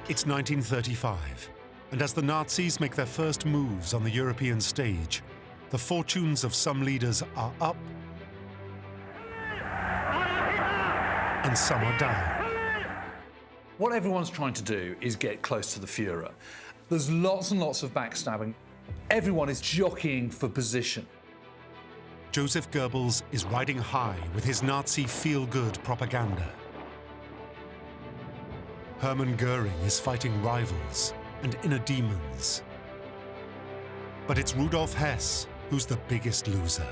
It's 1935, and as the Nazis make their first moves on the European stage, the fortunes of some leaders are up and some are down. What everyone's trying to do is get close to the Führer. There's lots and lots of backstabbing. Everyone is jockeying for position. Joseph Goebbels is riding high with his Nazi feel-good propaganda. Hermann Goering is fighting rivals and inner demons. But it's Rudolf Hess who's the biggest loser.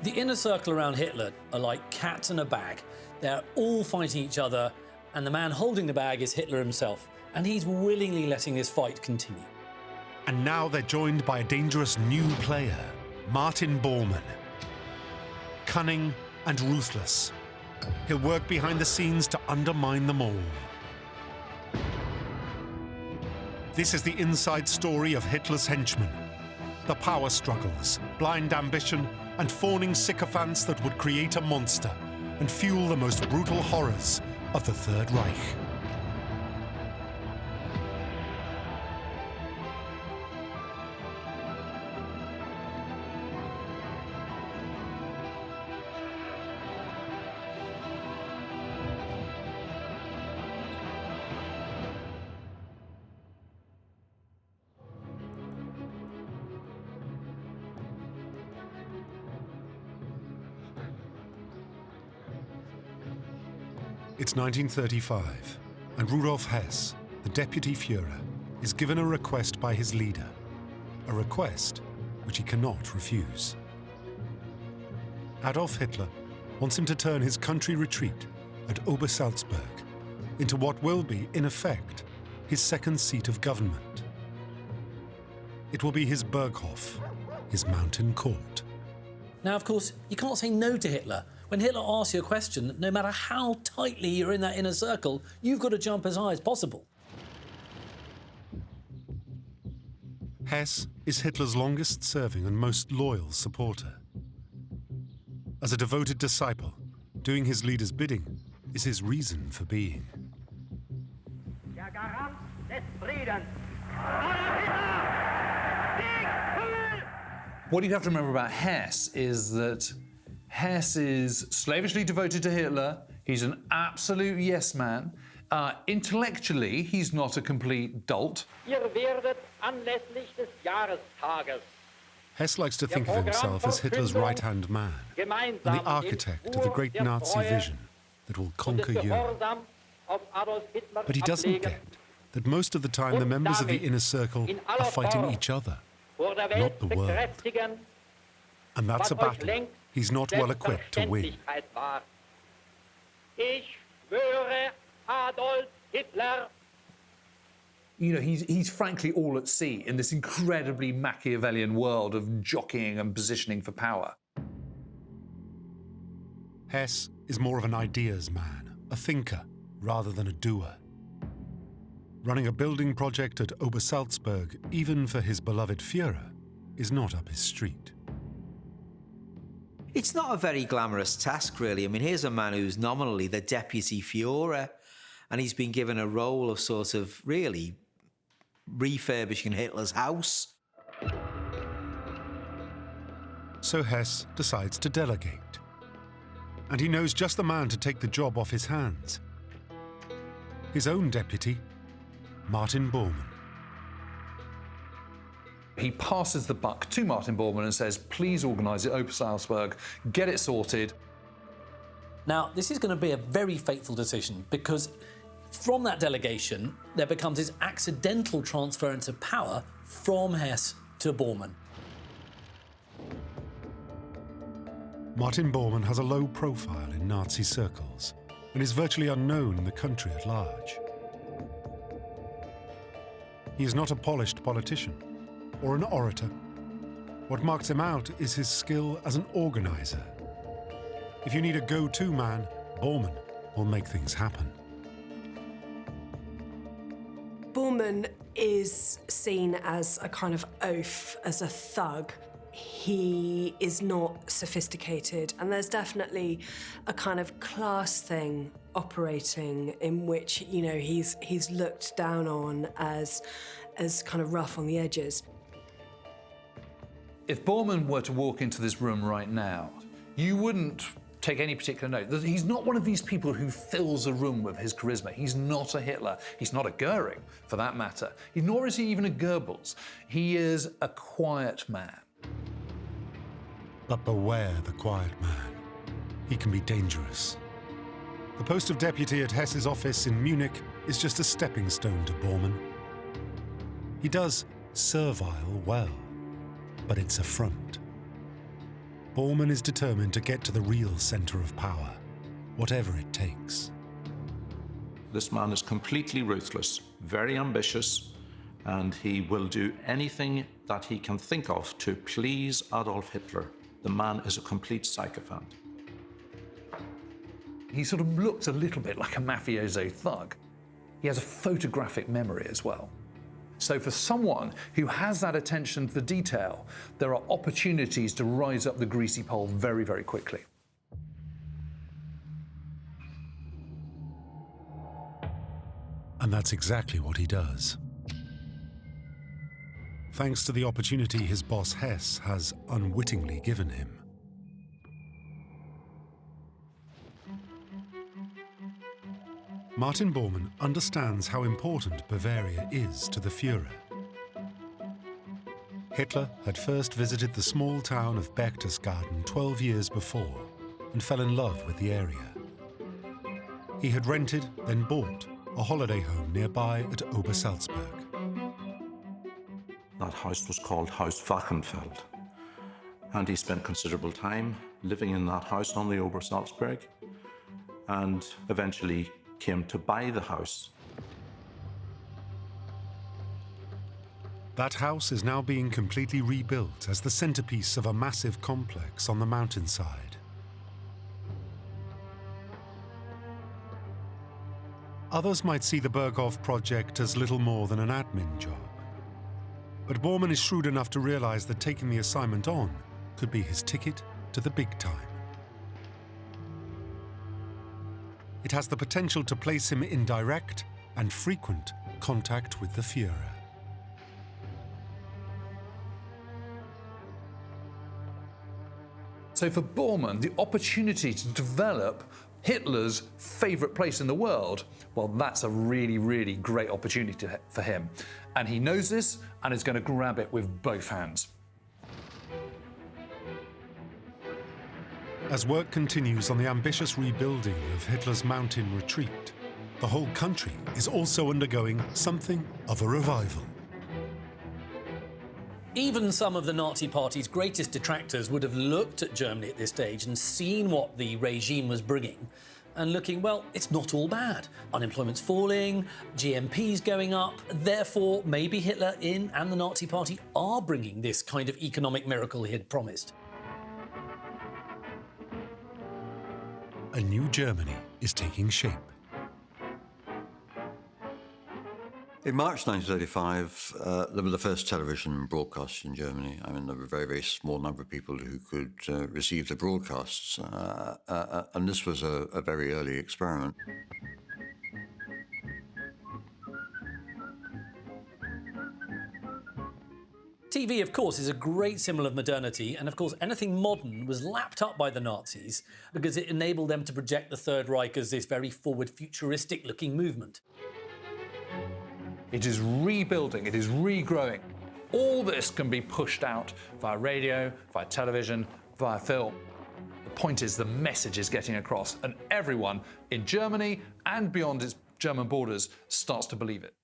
The inner circle around Hitler are like cats in a bag. They're all fighting each other, and the man holding the bag is Hitler himself, and he's willingly letting this fight continue. And now they're joined by a dangerous new player, Martin Bormann. Cunning and ruthless, he'll work behind the scenes to undermine them all. This is the inside story of Hitler's henchmen, the power struggles, blind ambition, and fawning sycophants that would create a monster and fuel the most brutal horrors of the Third Reich. It's 1935, and Rudolf Hess, the deputy Führer, is given a request by his leader, a request which he cannot refuse. Adolf Hitler wants him to turn his country retreat at Oberalzberg into what will be, in effect, his second seat of government. It will be his Berghof, his mountain court. Now, of course, you can't say no to Hitler. When Hitler asks you a question, no matter how tightly you're in that inner circle, you've got to jump as high as possible. Hess is Hitler's longest-serving and most loyal supporter. As a devoted disciple, doing his leader's bidding is his reason for being. Der Garant des Friedens. What you have to remember about Hess is that Hess is slavishly devoted to Hitler. He's an absolute yes man. Intellectually, he's not a complete dolt. Ihr werdet anlässlich des Jahrestages Hess likes to think of himself as Hitler's right-hand man and the architect of the great Nazi vision that will conquer Europe. But he doesn't get that most of the time the members of the inner circle are fighting each other, not the world. And that's a battle he's not well equipped to win. Ich schwöre Adolf Hitler. You know, he's frankly all at sea in this incredibly Machiavellian world of jockeying and positioning for power. Hess is more of an ideas man, a thinker, rather than a doer. Running a building project at Oberalzberg, even for his beloved Führer, is not up his street. It's not a very glamorous task, really. I mean, here's a man who's nominally the deputy Führer, and he's been given a role of sort of really refurbishing Hitler's house. So Hess decides to delegate. And he knows just the man to take the job off his hands. His own deputy, Martin Bormann. He passes the buck to Martin Bormann and says, please organise it, Oberalzberg, get it sorted. Now, this is going to be a very fateful decision because from that delegation, there becomes this accidental transference of power from Hess to Bormann. Martin Bormann has a low profile in Nazi circles and is virtually unknown in the country at large. He is not a polished politician or an orator. What marks him out is his skill as an organizer. If you need a go-to man, Bormann will make things happen. Bormann is seen as a kind of oaf, as a thug. he is not sophisticated, and there's definitely a kind of class thing operating in which, you know, he's looked down on as kind of rough on the edges. If Borman were to walk into this room right now, you wouldn't take any particular note. He's not one of these people who fills a room with his charisma. He's not a Hitler. He's not a Goering, for that matter. Nor is he even a Goebbels. He is a quiet man. But beware the quiet man. He can be dangerous. The post of deputy at Hess's office in Munich is just a stepping stone to Bormann. He does servile well, but it's a front. Bormann is determined to get to the real centre of power, whatever it takes. This man is completely ruthless, very ambitious, and he will do anything that he can think of to please Adolf Hitler. The man is a complete sycophant. He sort of looks a little bit like a mafioso thug. He has a photographic memory as well. So for someone who has that attention to detail, there are opportunities to rise up the greasy pole very, very quickly. And that's exactly what he does. Thanks to the opportunity his boss Hess has unwittingly given him. Martin Bormann understands how important Bavaria is to the Führer. Hitler had first visited the small town of Berchtesgaden 12 years before and fell in love with the area. He had rented, then bought, a holiday home nearby at Oberalzberg. That house was called Haus Wachenfeld, and he spent considerable time living in that house on the Oberalzberg, and eventually came to buy the house. That house is now being completely rebuilt as the centerpiece of a massive complex on the mountainside. Others might see the Berghof project as little more than an admin job. But Bormann is shrewd enough to realize that taking the assignment on could be his ticket to the big time. It has the potential to place him in direct and frequent contact with the Führer. So for Bormann, the opportunity to develop Hitler's favourite place in the world, well, that's a really, really great opportunity for him. And he knows this and is going to grab it with both hands. As work continues on the ambitious rebuilding of Hitler's mountain retreat, the whole country is also undergoing something of a revival. Even some of the Nazi Party's greatest detractors would have looked at Germany at this stage and seen what the regime was bringing and looking, well, it's not all bad. Unemployment's falling, GMP's going up, therefore maybe Hitler and the Nazi Party are bringing this kind of economic miracle he had promised. A new Germany is taking shape. In March 1935, there were the first television broadcasts in Germany. I mean, there were a very, very small number of people who could receive the broadcasts, and this was a very early experiment. TV, of course, is a great symbol of modernity, and of course anything modern was lapped up by the Nazis because it enabled them to project the Third Reich as this very forward, futuristic-looking movement. It is rebuilding, it is regrowing. All this can be pushed out via radio, via television, via film. The point is the message is getting across, and everyone in Germany and beyond its German borders starts to believe it.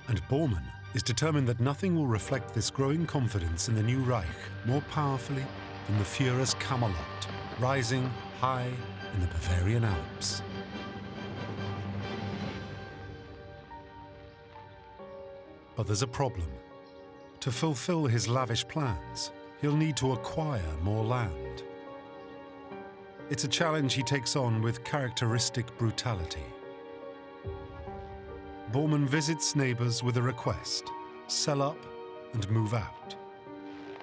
And Bormann is determined that nothing will reflect this growing confidence in the new Reich more powerfully than the Führer's Camelot, rising high in the Bavarian Alps. But there's a problem. To fulfill his lavish plans, he'll need to acquire more land. It's a challenge he takes on with characteristic brutality. Bormann visits neighbours with a request, sell up and move out.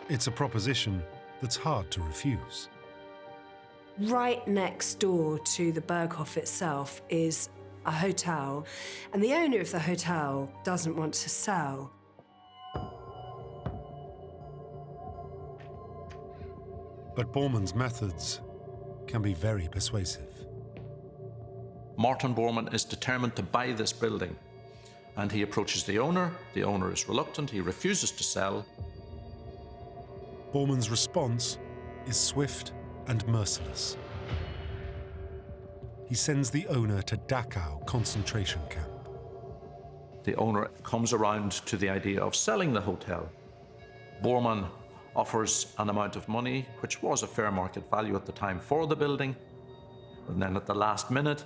It's a proposition that's hard to refuse. Right next door to the Berghof itself is a hotel, and the owner of the hotel doesn't want to sell. But Bormann's methods can be very persuasive. Martin Bormann is determined to buy this building, and he approaches the owner. The owner is reluctant, he refuses to sell. Bormann's response is swift and merciless. He sends the owner to Dachau concentration camp. The owner comes around to the idea of selling the hotel. Bormann offers an amount of money, which was a fair market value at the time for the building, and then at the last minute,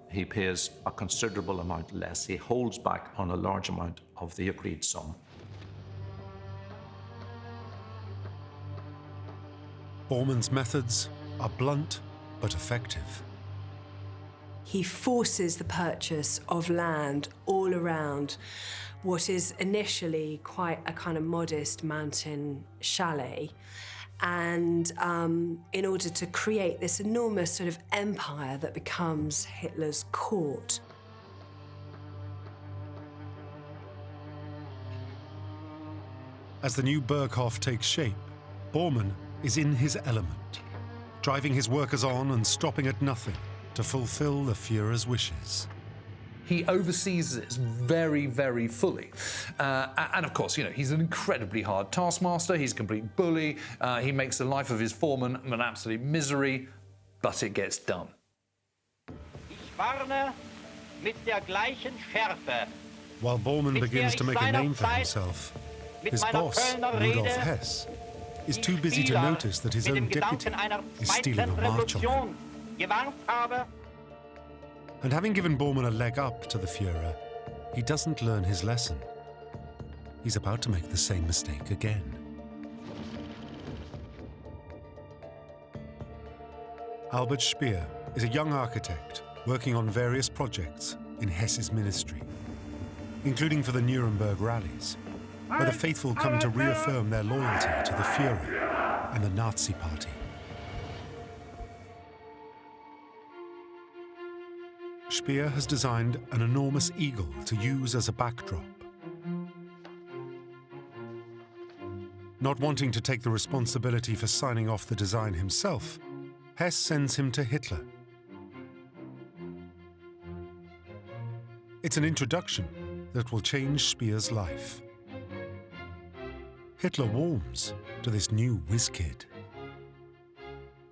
he pays a considerable amount less. He holds back on a large amount of the agreed sum. Bormann's methods are blunt but effective. He forces the purchase of land all around what is initially quite a kind of modest mountain chalet, and in order to create this enormous sort of empire that becomes Hitler's court. As the new Berghof takes shape, Bormann is in his element, driving his workers on and stopping at nothing to fulfill the Führer's wishes. He oversees this very, very fully. And of course, you know, he's an incredibly hard taskmaster, he's a complete bully, he makes the life of his foreman an absolute misery, but it gets done. Ich warne mit der gleichen Schärfe. While Bormann begins to make a name for himself, his boss, Rudolf Hess, is too busy to notice that his own deputy is stealing a march on him. And having given Bormann a leg up to the Führer, he doesn't learn his lesson. He's about to make the same mistake again. Albert Speer is a young architect working on various projects in Hess's ministry, including for the Nuremberg rallies, where the faithful come to reaffirm their loyalty to the Führer and the Nazi Party. Speer has designed an enormous eagle to use as a backdrop. Not wanting to take the responsibility for signing off the design himself, Hess sends him to Hitler. It's an introduction that will change Speer's life. Hitler warms to this new whiz-kid.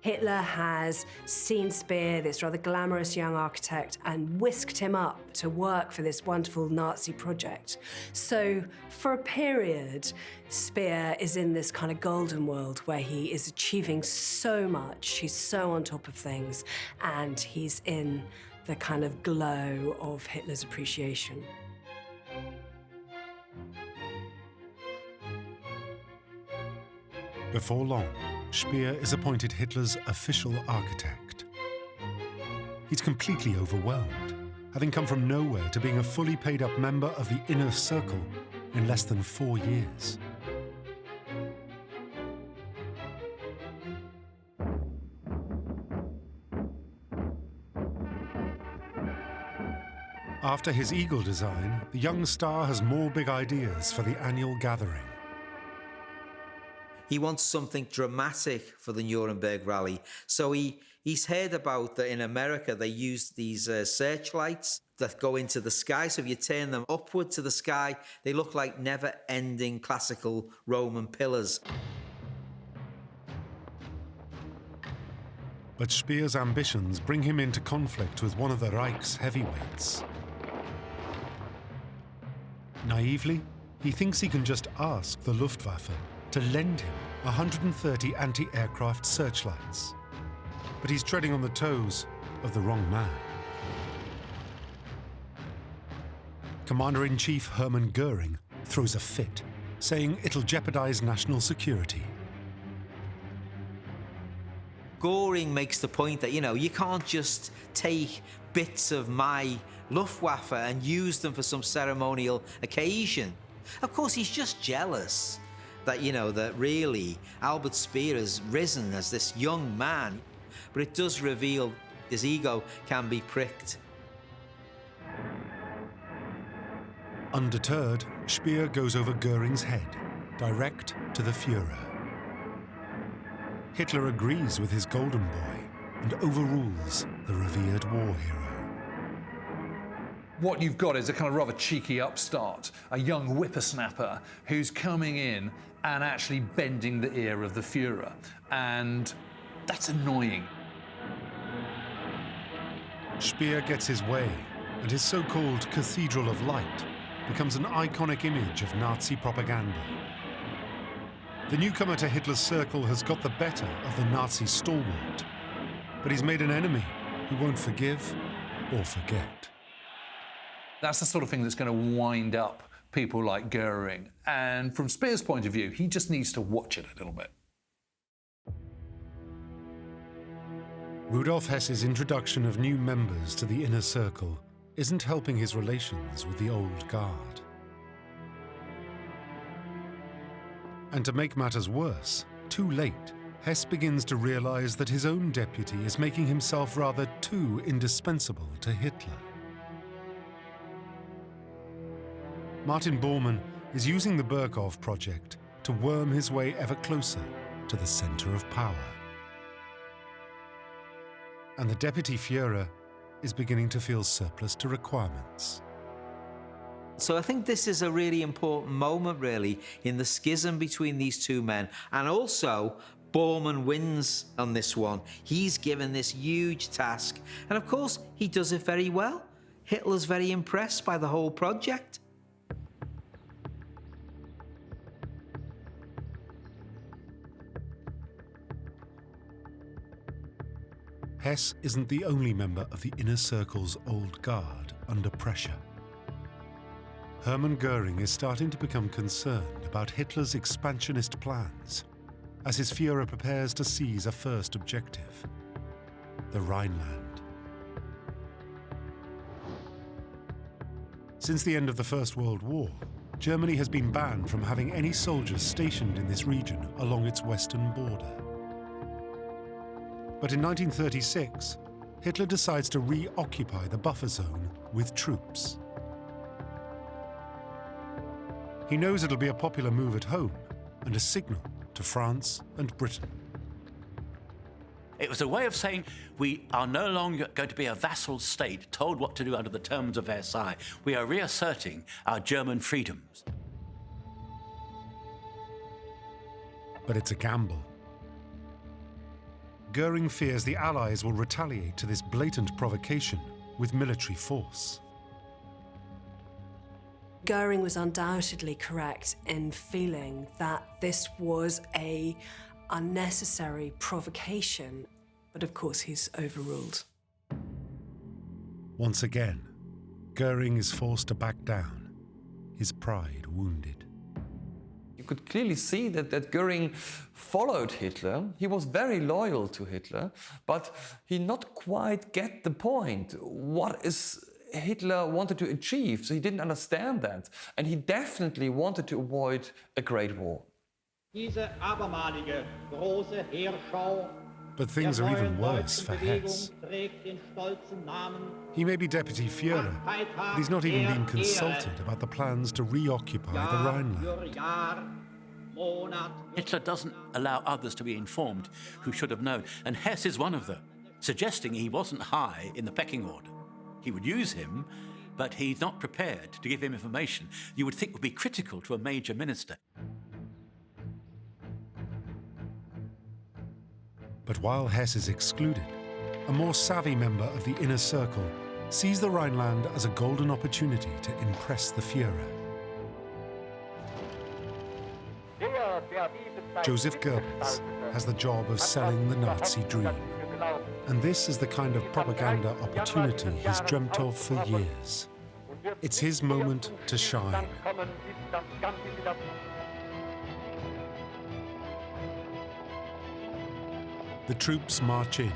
Hitler has seen Speer, this rather glamorous young architect, and whisked him up to work for this wonderful Nazi project. So for a period, Speer is in this kind of golden world where he is achieving so much, he's so on top of things, and he's in the kind of glow of Hitler's appreciation. Before long, Speer is appointed Hitler's official architect. He's completely overwhelmed, having come from nowhere to being a fully paid-up member of the inner circle in less than 4 years. After his eagle design, the young star has more big ideas for the annual gathering. He wants something dramatic for the Nuremberg rally. So he's heard about that in America they use these searchlights that go into the sky. So if you turn them upward to the sky, they look like never-ending classical Roman pillars. But Speer's ambitions bring him into conflict with one of the Reich's heavyweights. Naively, he thinks he can just ask the Luftwaffe to lend him 130 anti-aircraft searchlights. But he's treading on the toes of the wrong man. Commander-in-Chief Hermann Goering throws a fit, saying it'll jeopardize national security. Goering makes the point that, you can't just take bits of my Luftwaffe and use them for some ceremonial occasion. Of course, he's just jealous that, you know, that really Albert Speer has risen as this young man. But it does reveal his ego can be pricked. Undeterred, Speer goes over Goering's head, direct to the Führer. Hitler agrees with his golden boy and overrules the revered war hero. What you've got is a kind of rather cheeky upstart, a young whippersnapper who's coming in and actually bending the ear of the Führer. And that's annoying. Speer gets his way, and his so-called Cathedral of Light becomes an iconic image of Nazi propaganda. The newcomer to Hitler's circle has got the better of the Nazi stalwart, but he's made an enemy who won't forgive or forget. That's the sort of thing that's going to wind up people like Goering. And from Speer's point of view, he just needs to watch it a little bit. Rudolf Hess's introduction of new members to the inner circle isn't helping his relations with the old guard. And to make matters worse, too late, Hess begins to realize that his own deputy is making himself rather too indispensable to Hitler. Martin Bormann is using the Berghof project to worm his way ever closer to the center of power. And the deputy Führer is beginning to feel surplus to requirements. So I think this is a really important moment, really, in the schism between these two men. And also, Bormann wins on this one. He's given this huge task. And of course, he does it very well. Hitler's very impressed by the whole project. Hess isn't the only member of the inner circle's old guard under pressure. Hermann Goering is starting to become concerned about Hitler's expansionist plans as his Führer prepares to seize a first objective, the Rhineland. Since the end of the First World War, Germany has been banned from having any soldiers stationed in this region along its western border. But in 1936, Hitler decides to reoccupy the buffer zone with troops. He knows it'll be a popular move at home and a signal to France and Britain. It was a way of saying we are no longer going to be a vassal state told what to do under the terms of Versailles. We are reasserting our German freedoms. But it's a gamble. Goering fears the Allies will retaliate to this blatant provocation with military force. Goering was undoubtedly correct in feeling that this was an unnecessary provocation, but of course he's overruled. Once again, Goering is forced to back down, his pride wounded. You could clearly see that Goering followed Hitler. He was very loyal to Hitler, but he not quite get the point. What is Hitler wanted to achieve? So he didn't understand that. And he definitely wanted to avoid a great war. But things are even worse for Hess. He may be deputy Führer, but he's not even been consulted about the plans to reoccupy the Rhineland. Hitler doesn't allow others to be informed who should have known, and Hess is one of them, suggesting he wasn't high in the pecking order. He would use him, but he's not prepared to give him information you would think would be critical to a major minister. But while Hess is excluded, a more savvy member of the inner circle sees the Rhineland as a golden opportunity to impress the Führer. Joseph Goebbels has the job of selling the Nazi dream. And this is the kind of propaganda opportunity he's dreamt of for years. It's his moment to shine. The troops march in,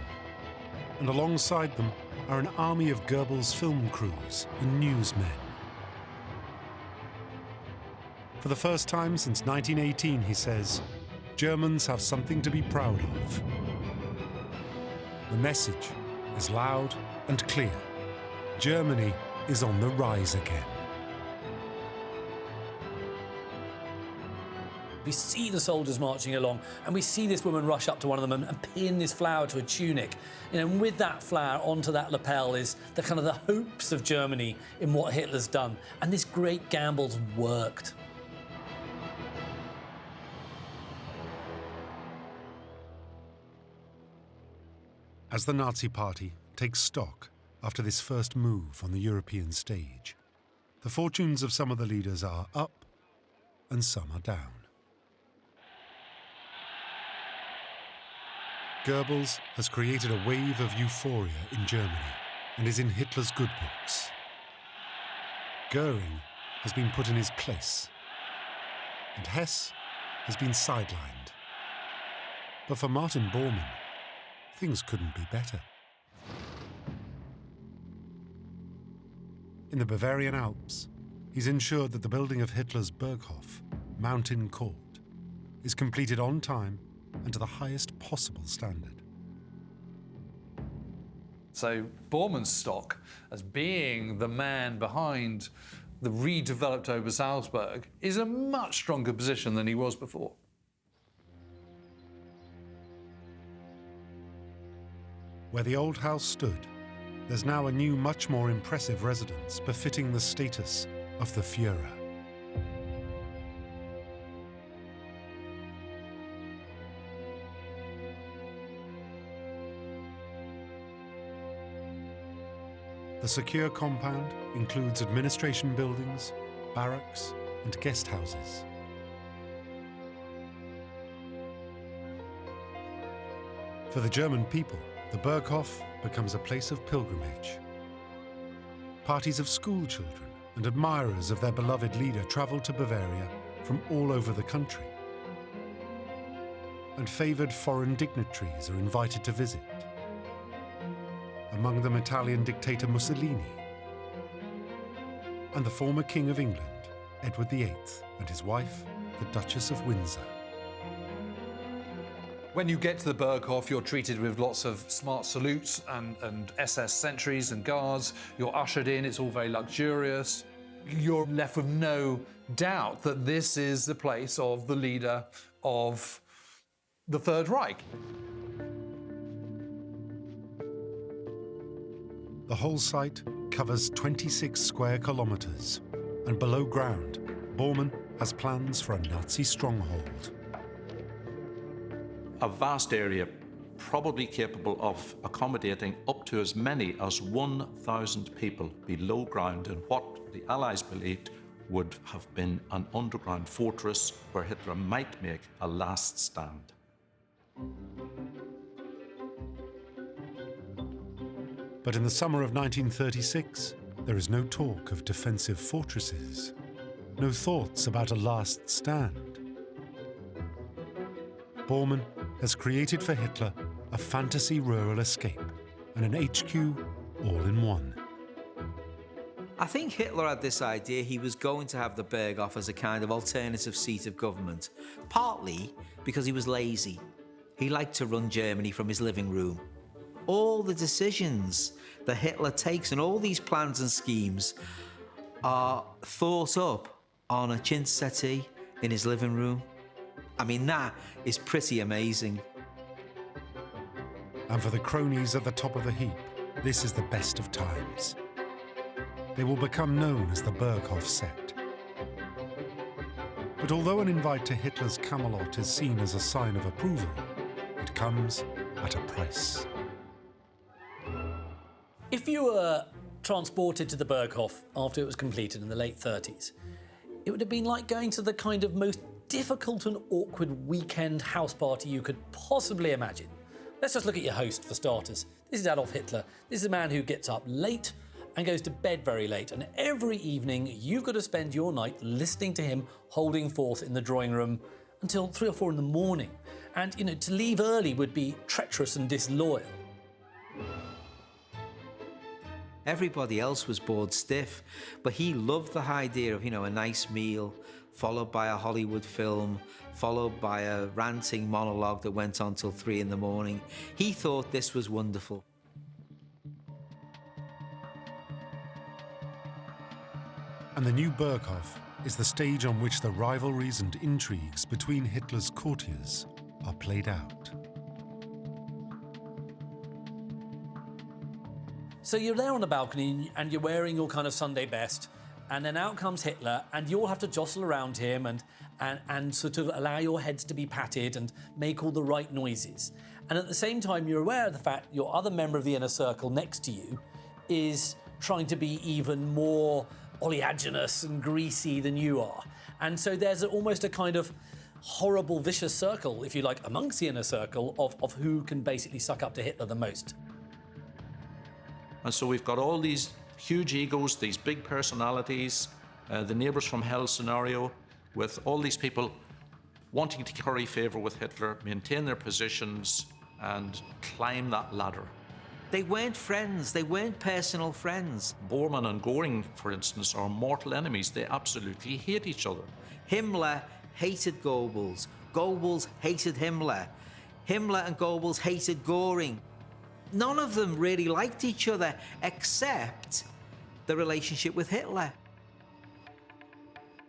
and alongside them are an army of Goebbels' film crews and newsmen. For the first time since 1918, he says, Germans have something to be proud of. The message is loud and clear. Germany is on the rise again. We see the soldiers marching along, and we see this woman rush up to one of them and pin this flower to a tunic. And with that flower onto that lapel is the kind of the hopes of Germany in what Hitler's done. And this great gamble's worked. As the Nazi Party takes stock after this first move on the European stage, the fortunes of some of the leaders are up and some are down. Goebbels has created a wave of euphoria in Germany and is in Hitler's good books. Goering has been put in his place, and Hess has been sidelined. But for Martin Bormann, things couldn't be better. In the Bavarian Alps, he's ensured that the building of Hitler's Berghof, Mountain Court, is completed on time and to the highest possible standard. So Bormann's stock as being the man behind the redeveloped Oberalzberg is a much stronger position than he was before. Where the old house stood, there's now a new, much more impressive residence befitting the status of the Führer. The secure compound includes administration buildings, barracks, and guest houses. For the German people, the Berghof becomes a place of pilgrimage. Parties of school children and admirers of their beloved leader travel to Bavaria from all over the country. And favoured foreign dignitaries are invited to visit. Among them Italian dictator Mussolini and the former King of England, Edward VIII, and his wife, the Duchess of Windsor. When you get to the Berghof, you're treated with lots of smart salutes and SS sentries and guards. You're ushered in, it's all very luxurious. You're left with no doubt that this is the place of the leader of the Third Reich. The whole site covers 26 square kilometres, and below ground, Bormann has plans for a Nazi stronghold. A vast area, probably capable of accommodating up to as many as 1,000 people below ground in what the Allies believed would have been an underground fortress where Hitler might make a last stand. But in the summer of 1936, there is no talk of defensive fortresses, no thoughts about a last stand. Bormann has created for Hitler a fantasy rural escape and an HQ all in one. I think Hitler had this idea he was going to have the Berghof as a kind of alternative seat of government, partly because he was lazy. He liked to run Germany from his living room. All the decisions that Hitler takes and all these plans and schemes are thought up on a chintz settee in his living room. I mean, that is pretty amazing. And for the cronies at the top of the heap, this is the best of times. They will become known as the Berghof set. But although an invite to Hitler's Camelot is seen as a sign of approval, it comes at a price. If you were transported to the Berghof after it was completed in the late 30s, it would have been like going to the kind of most difficult and awkward weekend house party you could possibly imagine. Let's just look at your host for starters. This is Adolf Hitler. This is a man who gets up late and goes to bed very late, and every evening you've got to spend your night listening to him holding forth in the drawing room until 3 or 4 in the morning. And, to leave early would be treacherous and disloyal. Everybody else was bored stiff, but he loved the idea of, a nice meal, followed by a Hollywood film, followed by a ranting monologue that went on till 3 in the morning. He thought this was wonderful. And the new Berghof is the stage on which the rivalries and intrigues between Hitler's courtiers are played out. So you're there on the balcony and you're wearing your kind of Sunday best, and then out comes Hitler, and you all have to jostle around him and sort of allow your heads to be patted and make all the right noises. And at the same time, you're aware of the fact your other member of the inner circle next to you is trying to be even more oleaginous and greasy than you are. And so there's almost a kind of horrible, vicious circle, if you like, amongst the inner circle of who can basically suck up to Hitler the most. And so we've got all these huge egos, these big personalities, the neighbours from hell scenario, with all these people wanting to curry favour with Hitler, maintain their positions, and climb that ladder. They weren't friends, they weren't personal friends. Bormann and Goering, for instance, are mortal enemies. They absolutely hate each other. Himmler hated Goebbels. Goebbels hated Himmler. Himmler and Goebbels hated Goering. None of them really liked each other, except the relationship with Hitler.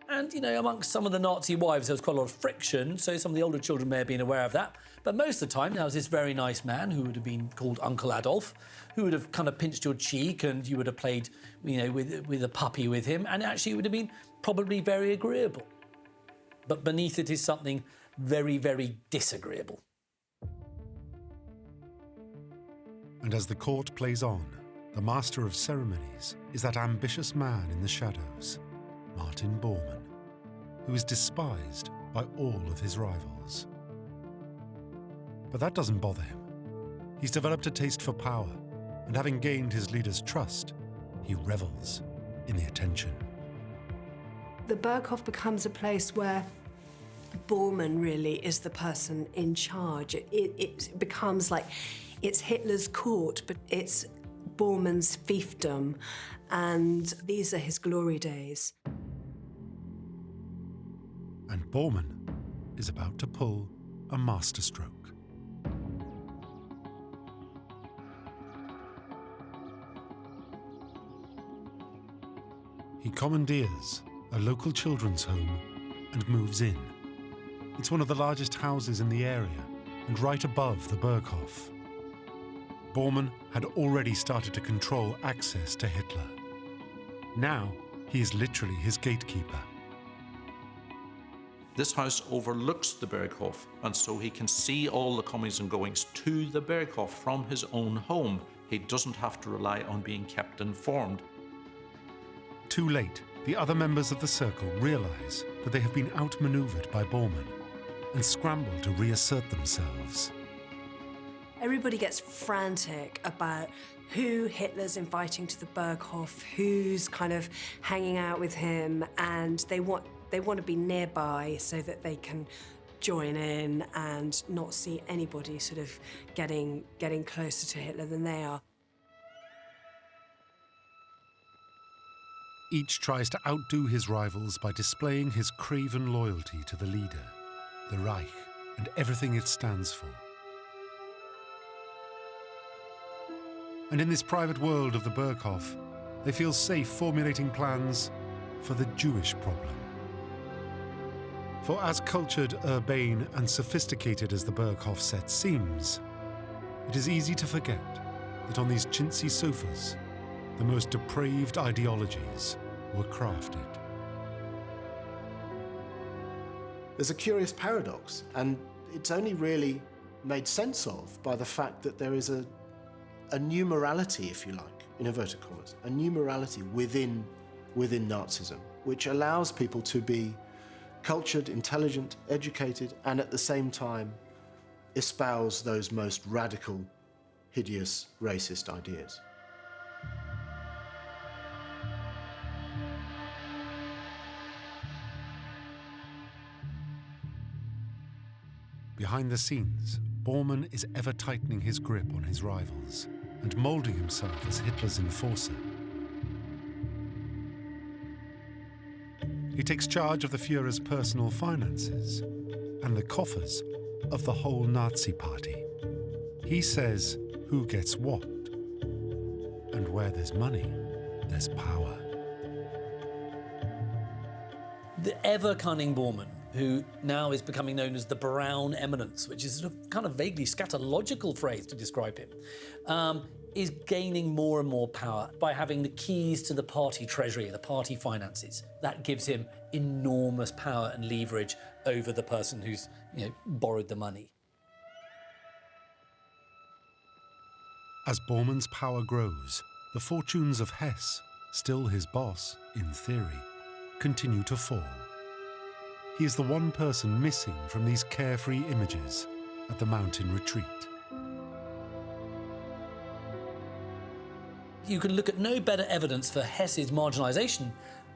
And, you know, amongst some of the Nazi wives, there was quite a lot of friction, so some of the older children may have been aware of that. But most of the time, there was this very nice man who would have been called Uncle Adolf, who would have kind of pinched your cheek, and you would have played, you know, with a puppy with him, and actually it would have been probably very agreeable. But beneath it is something very, very disagreeable. And as the court plays on, the master of ceremonies is that ambitious man in the shadows, Martin Bormann, who is despised by all of his rivals. But that doesn't bother him. He's developed a taste for power, and having gained his leader's trust, he revels in the attention. The Berghof becomes a place where Bormann really is the person in charge. It becomes like it's Hitler's court, but it's Bormann's fiefdom, and these are his glory days. And Bormann is about to pull a masterstroke. He commandeers a local children's home and moves in. It's one of the largest houses in the area and right above the Berghof. Bormann had already started to control access to Hitler. Now he is literally his gatekeeper. This house overlooks the Berghof, and so he can see all the comings and goings to the Berghof from his own home. He doesn't have to rely on being kept informed. Too late, the other members of the circle realize that they have been outmaneuvered by Bormann and scramble to reassert themselves. Everybody gets frantic about who Hitler's inviting to the Berghof, who's kind of hanging out with him, and they want to be nearby so that they can join in and not see anybody sort of getting closer to Hitler than they are. Each tries to outdo his rivals by displaying his craven loyalty to the leader, the Reich, and everything it stands for. And in this private world of the Berghof, they feel safe formulating plans for the Jewish problem. For as cultured, urbane, and sophisticated as the Berghof set seems, it is easy to forget that on these chintzy sofas, the most depraved ideologies were crafted. There's a curious paradox, and it's only really made sense of by the fact that there is a new morality, if you like, in inverted commas, a new morality within Nazism, which allows people to be cultured, intelligent, educated, and at the same time espouse those most radical, hideous, racist ideas. Behind the scenes, Bormann is ever tightening his grip on his rivals and moulding himself as Hitler's enforcer. he takes charge of the Führer's personal finances and the coffers of the whole Nazi party. He says who gets what, and where there's money, there's power. The ever-cunning Borman, who now is becoming known as the Brown Eminence, which is sort of kind of vaguely scatological phrase to describe him, is gaining more and more power by having the keys to the party treasury, the party finances. That gives him enormous power and leverage over the person who's, borrowed the money. As Bormann's power grows, the fortunes of Hess, still his boss in theory, continue to fall. He is the one person missing from these carefree images at the mountain retreat. You can look at no better evidence for Hess's marginalisation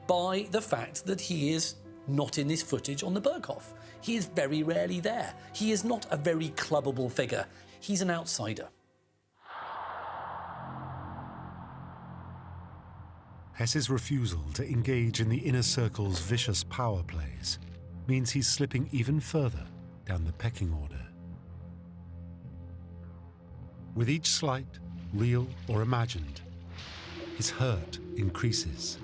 by the fact that he is not in this footage on the Berghof. He is very rarely there. He is not a very clubbable figure. He's an outsider. Hess's refusal to engage in the inner circle's vicious power plays means he's slipping even further down the pecking order. With each slight, real or imagined, his hurt increases.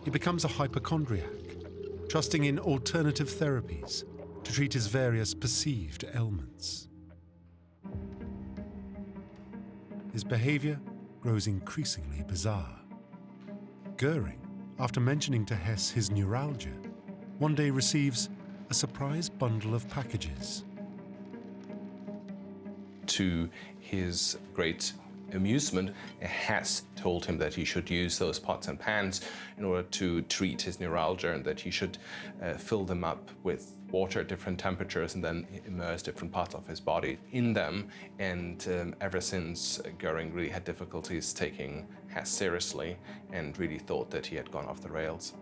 He becomes a hypochondriac, trusting in alternative therapies to treat his various perceived ailments. His behavior grows increasingly bizarre. Goering, after mentioning to Hess his neuralgia, one day receives a surprise bundle of packages. To his great amusement, Hess told him that he should use those pots and pans in order to treat his neuralgia, and that he should fill them up with water at different temperatures and then immerse different parts of his body in them. And ever since, Goering really had difficulties taking Hess seriously and really thought that he had gone off the rails.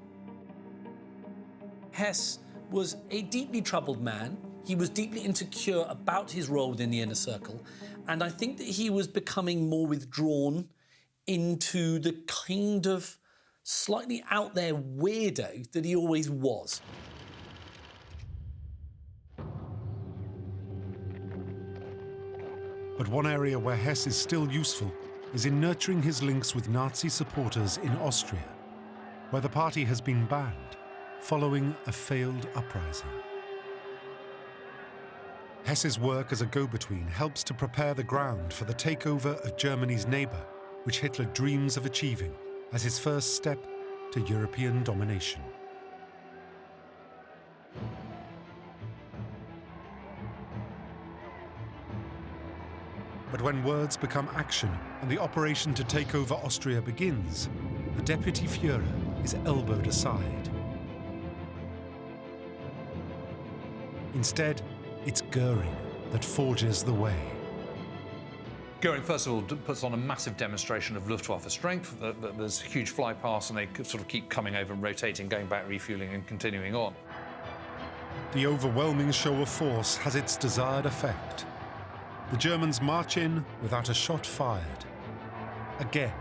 Hess was a deeply troubled man. He was deeply insecure about his role within the inner circle, and I think that he was becoming more withdrawn into the kind of slightly out there weirdo that he always was. But one area where Hess is still useful is in nurturing his links with Nazi supporters in Austria, where the party has been banned following a failed uprising. Hess's work as a go-between helps to prepare the ground for the takeover of Germany's neighbour, which Hitler dreams of achieving as his first step to European domination. But when words become action and the operation to take over Austria begins, the Deputy Führer is elbowed aside. Instead, it's Goering that forges the way. Goering, first of all, puts on a massive demonstration of Luftwaffe strength. There's huge fly paths, and they sort of keep coming over and rotating, going back, refueling, and continuing on. The overwhelming show of force has its desired effect. The Germans march in without a shot fired. Again,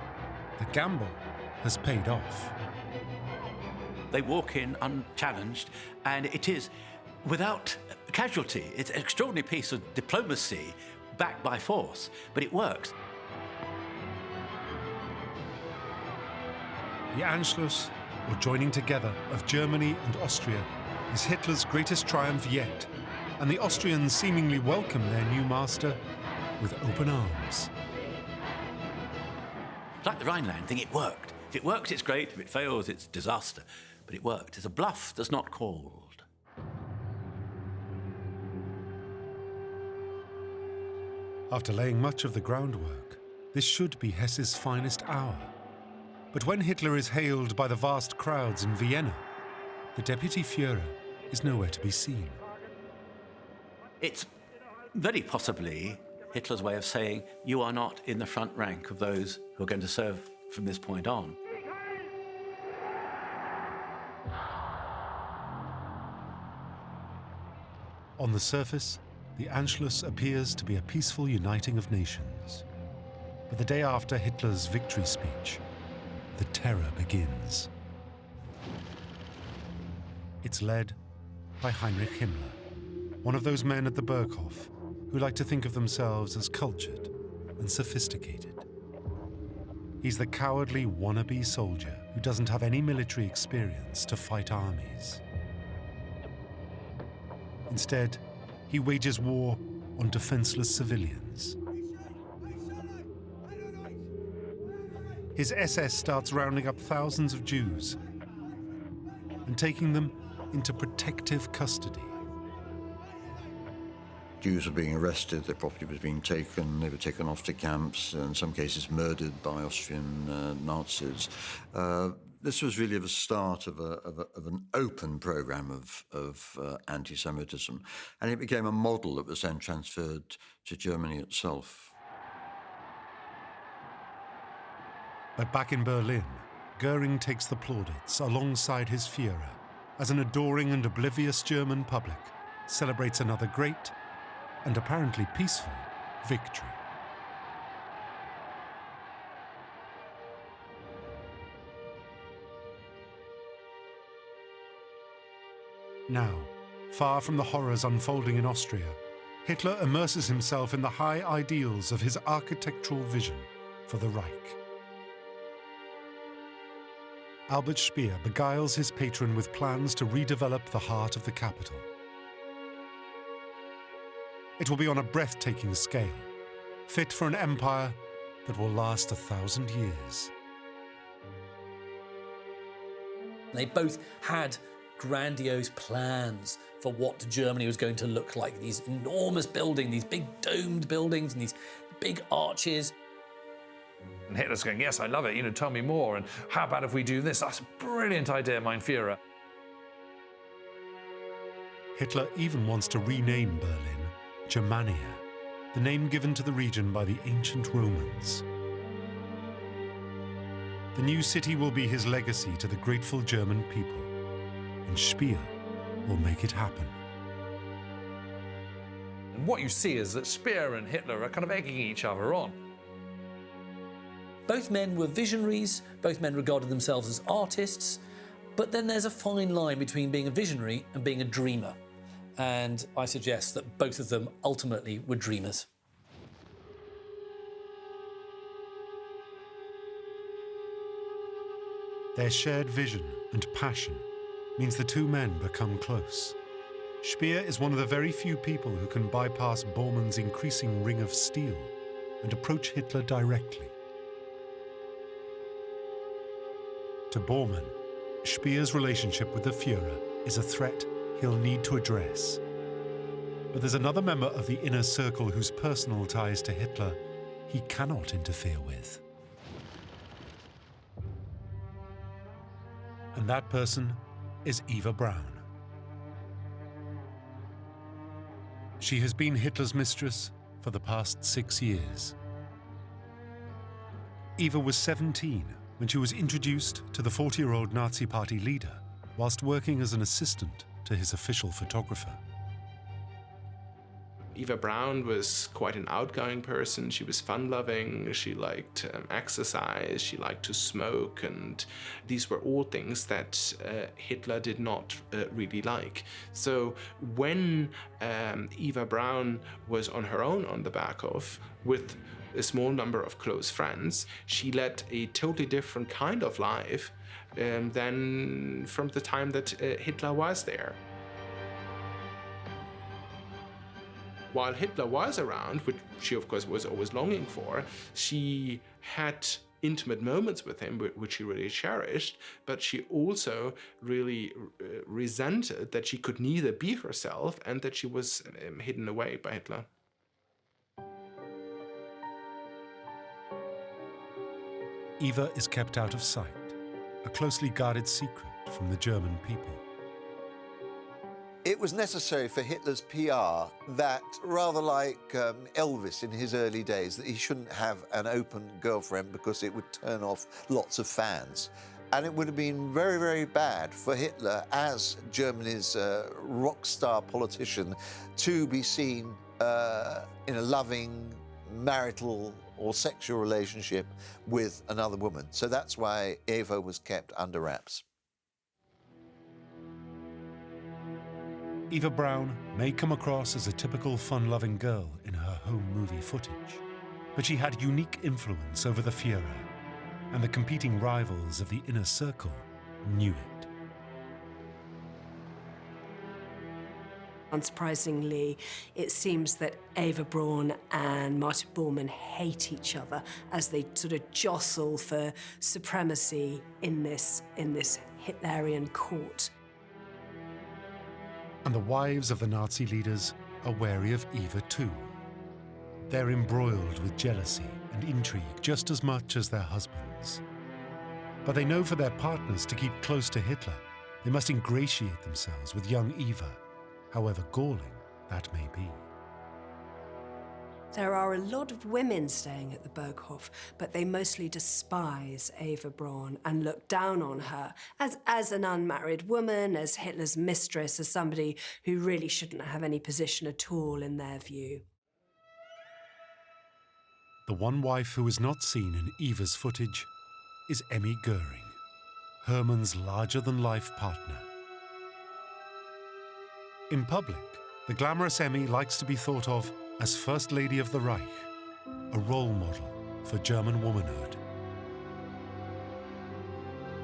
the gamble has paid off. They walk in unchallenged, and it is without casualty. It's an extraordinary piece of diplomacy backed by force, but it works. The Anschluss, or joining together, of Germany and Austria is Hitler's greatest triumph yet, and the Austrians seemingly welcome their new master with open arms. Like the Rhineland thing, it worked. If it works, it's great. If it fails, it's disaster. But it worked. It's a bluff that's not called. After laying much of the groundwork, this should be Hess's finest hour. But when Hitler is hailed by the vast crowds in Vienna, the Deputy Führer is nowhere to be seen. It's very possibly Hitler's way of saying, you are not in the front rank of those who are going to serve from this point on. On the surface, the Anschluss appears to be a peaceful uniting of nations. But the day after Hitler's victory speech, the terror begins. It's led by Heinrich Himmler, one of those men at the Berghof who like to think of themselves as cultured and sophisticated. He's the cowardly wannabe soldier who doesn't have any military experience to fight armies. Instead, he wages war on defenseless civilians. His SS starts rounding up thousands of Jews and taking them into protective custody. Jews were being arrested, their property was being taken, they were taken off to camps, in some cases murdered by Austrian Nazis. This was really the start of an open program of anti-Semitism, and it became a model that was then transferred to Germany itself. But back in Berlin, Goering takes the plaudits alongside his Führer as an adoring and oblivious German public celebrates another great and apparently peaceful victory. Now, far from the horrors unfolding in Austria, Hitler immerses himself in the high ideals of his architectural vision for the Reich. Albert Speer beguiles his patron with plans to redevelop the heart of the capital. It will be on a breathtaking scale, fit for an empire that will last 1,000 years. They both had grandiose plans for what Germany was going to look like. These enormous buildings, these big domed buildings and these big arches. And Hitler's going, yes, I love it, tell me more, and how about if we do this? That's a brilliant idea, mein Führer. Hitler even wants to rename Berlin Germania, the name given to the region by the ancient Romans. The new city will be his legacy to the grateful German people, and Speer will make it happen. And what you see is that Speer and Hitler are kind of egging each other on. Both men were visionaries, both men regarded themselves as artists, but then there's a fine line between being a visionary and being a dreamer. And I suggest that both of them ultimately were dreamers. Their shared vision and passion means the two men become close. Speer is one of the very few people who can bypass Bormann's increasing ring of steel and approach Hitler directly. To Borman, Speer's relationship with the Führer is a threat he'll need to address. But there's another member of the inner circle whose personal ties to Hitler he cannot interfere with. And that person is Eva Braun. She has been Hitler's mistress for the past 6 years. Eva was 17 when she was introduced to the 40-year-old Nazi Party leader whilst working as an assistant to his official photographer. Eva Braun was quite an outgoing person. She was fun-loving, she liked exercise, she liked to smoke, and these were all things that Hitler did not really like. So when Eva Braun was on her own on the Berghof with a small number of close friends, she led a totally different kind of life than from the time that Hitler was there. While Hitler was around, which she of course was always longing for, she had intimate moments with him, which she really cherished, but she also really resented that she could neither be herself and that she was hidden away by Hitler. Eva is kept out of sight, a closely guarded secret from the German people. It was necessary for Hitler's PR that, rather like Elvis in his early days, that he shouldn't have an open girlfriend because it would turn off lots of fans. And it would have been very, very bad for Hitler, as Germany's rock star politician, to be seen in a loving, marital or sexual relationship with another woman. So that's why Eva was kept under wraps. Eva Braun may come across as a typical fun-loving girl in her home movie footage, but she had unique influence over the Führer, and the competing rivals of the inner circle knew it. Unsurprisingly, it seems that Eva Braun and Martin Bormann hate each other as they sort of jostle for supremacy in this Hitlerian court. And the wives of the Nazi leaders are wary of Eva too. They're embroiled with jealousy and intrigue just as much as their husbands. But they know for their partners to keep close to Hitler, they must ingratiate themselves with young Eva, however galling that may be. There are a lot of women staying at the Berghof, but they mostly despise Eva Braun and look down on her as an unmarried woman, as Hitler's mistress, as somebody who really shouldn't have any position at all in their view. The one wife who is not seen in Eva's footage is Emmy Goering, Hermann's larger-than-life partner. In public, the glamorous Emmy likes to be thought of as First Lady of the Reich, a role model for German womanhood.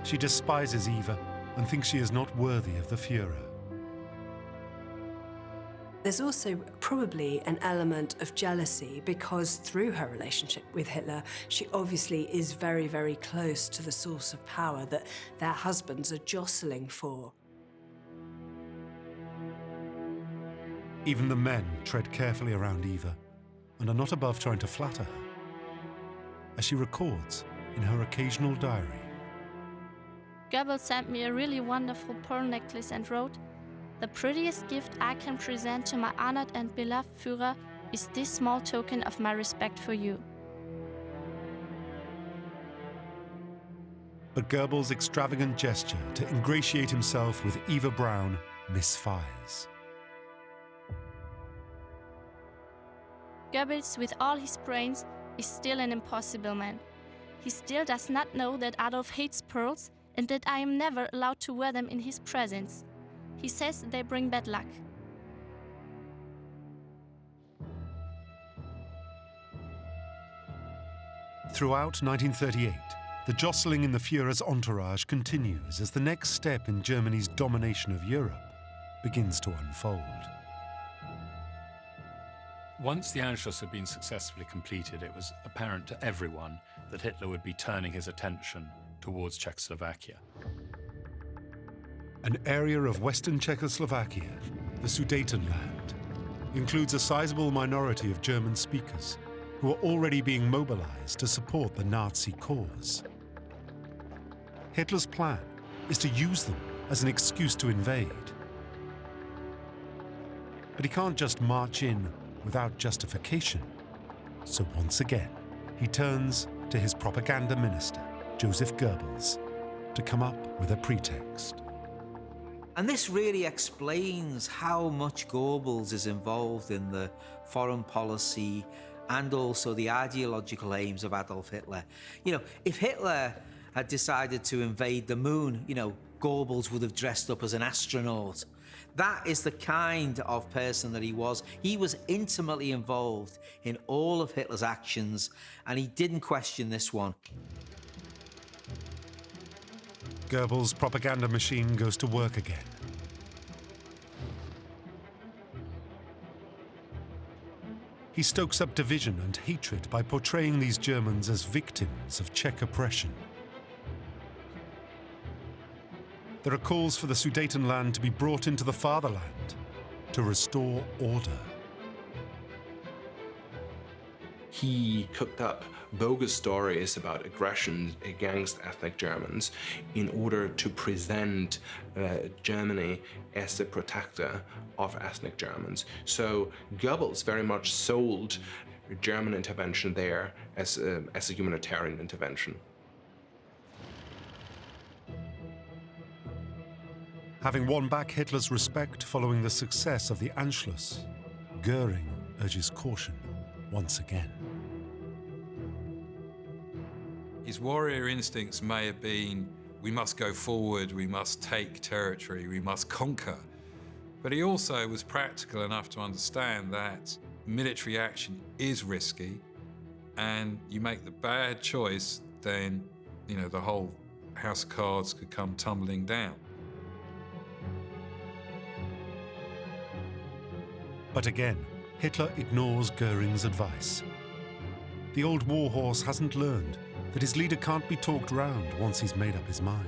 She despises Eva and thinks she is not worthy of the Führer. There's also probably an element of jealousy because through her relationship with Hitler, she obviously is very, very close to the source of power that their husbands are jostling for. Even the men tread carefully around Eva and are not above trying to flatter her, as she records in her occasional diary. Goebbels sent me a really wonderful pearl necklace and wrote, "The prettiest gift I can present to my honored and beloved Führer is this small token of my respect for you." But Goebbels' extravagant gesture to ingratiate himself with Eva Braun misfires. Goebbels, with all his brains, is still an impossible man. He still does not know that Adolf hates pearls and that I am never allowed to wear them in his presence. He says they bring bad luck. Throughout 1938, the jostling in the Führer's entourage continues as the next step in Germany's domination of Europe begins to unfold. Once the Anschluss had been successfully completed, it was apparent to everyone that Hitler would be turning his attention towards Czechoslovakia. An area of western Czechoslovakia, the Sudetenland, includes a sizable minority of German speakers who are already being mobilized to support the Nazi cause. Hitler's plan is to use them as an excuse to invade. But he can't just march in without justification. So once again, he turns to his propaganda minister, Joseph Goebbels, to come up with a pretext. And this really explains how much Goebbels is involved in the foreign policy and also the ideological aims of Adolf Hitler. You know, if Hitler had decided to invade the moon, you know, Goebbels would have dressed up as an astronaut. That is the kind of person that he was. He was intimately involved in all of Hitler's actions, and he didn't question this one. Goebbels' propaganda machine goes to work again. He stokes up division and hatred by portraying these Germans as victims of Czech oppression. There are calls for the Sudetenland to be brought into the fatherland to restore order. He cooked up bogus stories about aggression against ethnic Germans in order to present Germany as the protector of ethnic Germans. So Goebbels very much sold German intervention there as a humanitarian intervention. Having won back Hitler's respect following the success of the Anschluss, Goering urges caution once again. His warrior instincts may have been, we must go forward, we must take territory, we must conquer. But he also was practical enough to understand that military action is risky, and you make the bad choice, then, you know, the whole house of cards could come tumbling down. But again, Hitler ignores Goering's advice. The old warhorse hasn't learned that his leader can't be talked round once he's made up his mind.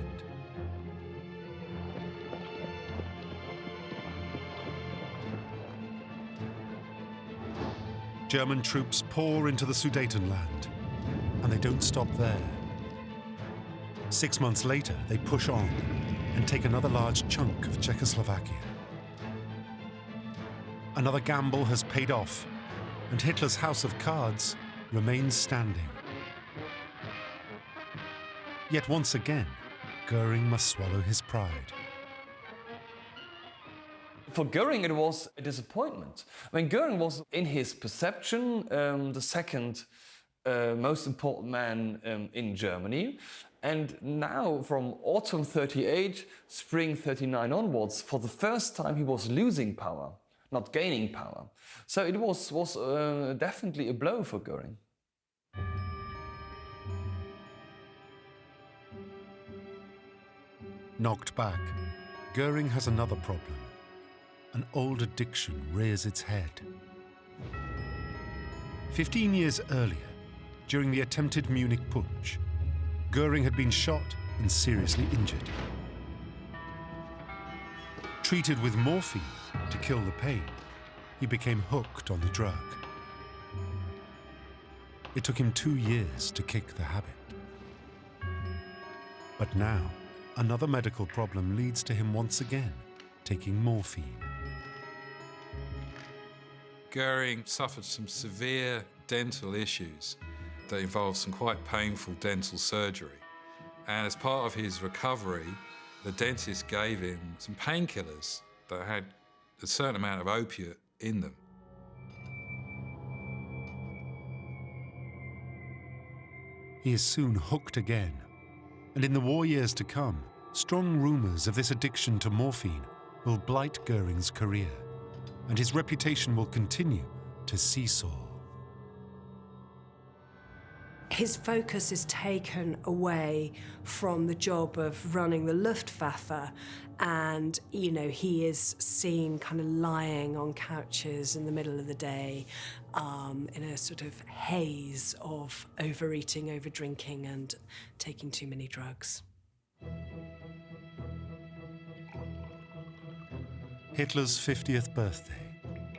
German troops pour into the Sudetenland, and they don't stop there. 6 months later, they push on and take another large chunk of Czechoslovakia. Another gamble has paid off, and Hitler's house of cards remains standing. Yet once again, Goering must swallow his pride. For Goering, it was a disappointment. I mean, Goering was, in his perception, the second most important man in Germany. And now, from autumn 38, spring 39 onwards, for the first time he was losing power, not gaining power. So it was definitely a blow for Goering. Knocked back, Goering has another problem. An old addiction rears its head. 15 years earlier, during the attempted Munich putsch, Goering had been shot and seriously injured. Treated with morphine to kill the pain, he became hooked on the drug. It took him 2 years to kick the habit. But now, another medical problem leads to him once again taking morphine. Goering suffered some severe dental issues that involved some quite painful dental surgery. And as part of his recovery, the dentist gave him some painkillers that had a certain amount of opiate in them. He is soon hooked again, and in the war years to come, strong rumours of this addiction to morphine will blight Goering's career, and his reputation will continue to seesaw. His focus is taken away from the job of running the Luftwaffe, and, you know, he is seen kind of lying on couches in the middle of the day in a sort of haze of overeating, overdrinking, and taking too many drugs. Hitler's 50th birthday.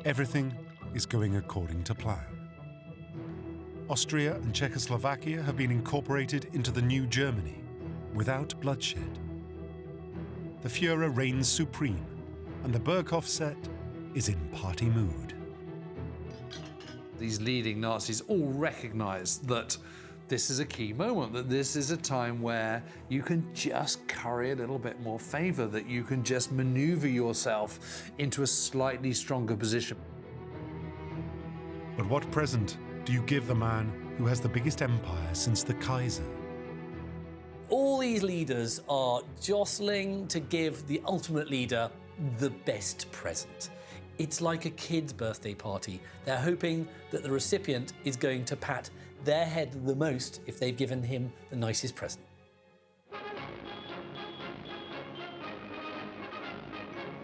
Everything is going according to plan. Austria and Czechoslovakia have been incorporated into the new Germany without bloodshed. The Führer reigns supreme, and the Berghof set is in party mood. These leading Nazis all recognise that this is a key moment, that this is a time where you can just curry a little bit more favour, that you can just manoeuvre yourself into a slightly stronger position. But what present do you give the man who has the biggest empire since the Kaiser? All these leaders are jostling to give the ultimate leader the best present. It's like a kid's birthday party. They're hoping that the recipient is going to pat their head the most if they've given him the nicest present.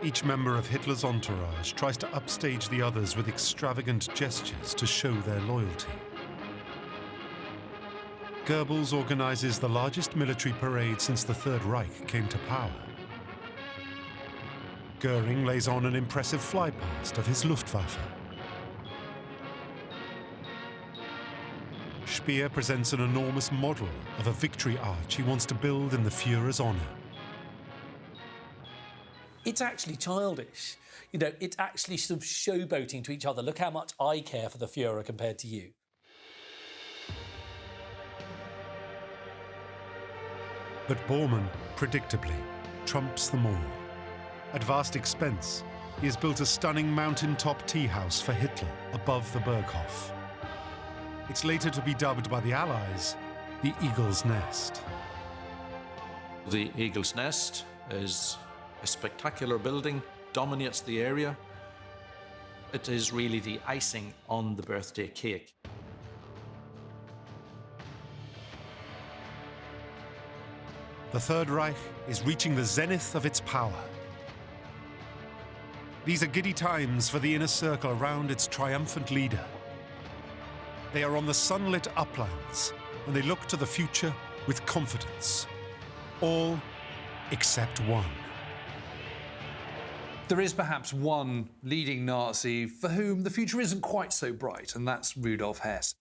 Each member of Hitler's entourage tries to upstage the others with extravagant gestures to show their loyalty. Goebbels organizes the largest military parade since the Third Reich came to power. Goering lays on an impressive flypast of his Luftwaffe. Speer presents an enormous model of a victory arch he wants to build in the Führer's honor. It's actually childish. You know, it's actually sort of showboating to each other. Look how much I care for the Führer compared to you. But Borman, predictably, trumps them all. At vast expense, he has built a stunning mountain-top tea house for Hitler above the Berghof. It's later to be dubbed by the Allies the Eagle's Nest. The Eagle's Nest is a spectacular building dominates the area. It is really the icing on the birthday cake. The Third Reich is reaching the zenith of its power. These are giddy times for the inner circle around its triumphant leader. They are on the sunlit uplands, and they look to the future with confidence. All except one. There is perhaps one leading Nazi for whom the future isn't quite so bright, and that's Rudolf Hess.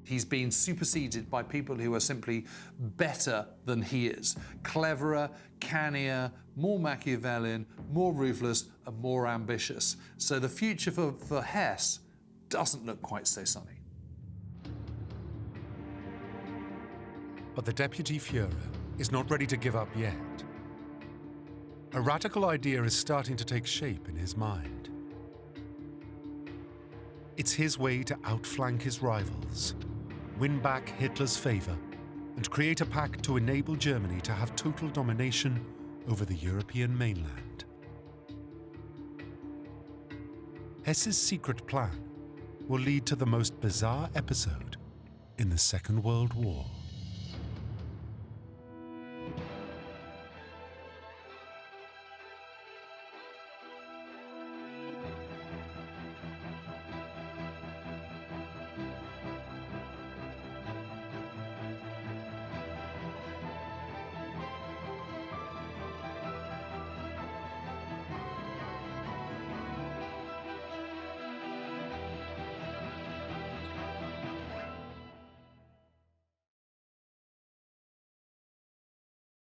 He's been superseded by people who are simply better than he is. Cleverer, cannier, more Machiavellian, more ruthless, and more ambitious. So the future for Hess doesn't look quite so sunny. But the Deputy Führer is not ready to give up yet. A radical idea is starting to take shape in his mind. It's his way to outflank his rivals, win back Hitler's favor, and create a pact to enable Germany to have total domination over the European mainland. Hess's secret plan will lead to the most bizarre episode in the Second World War.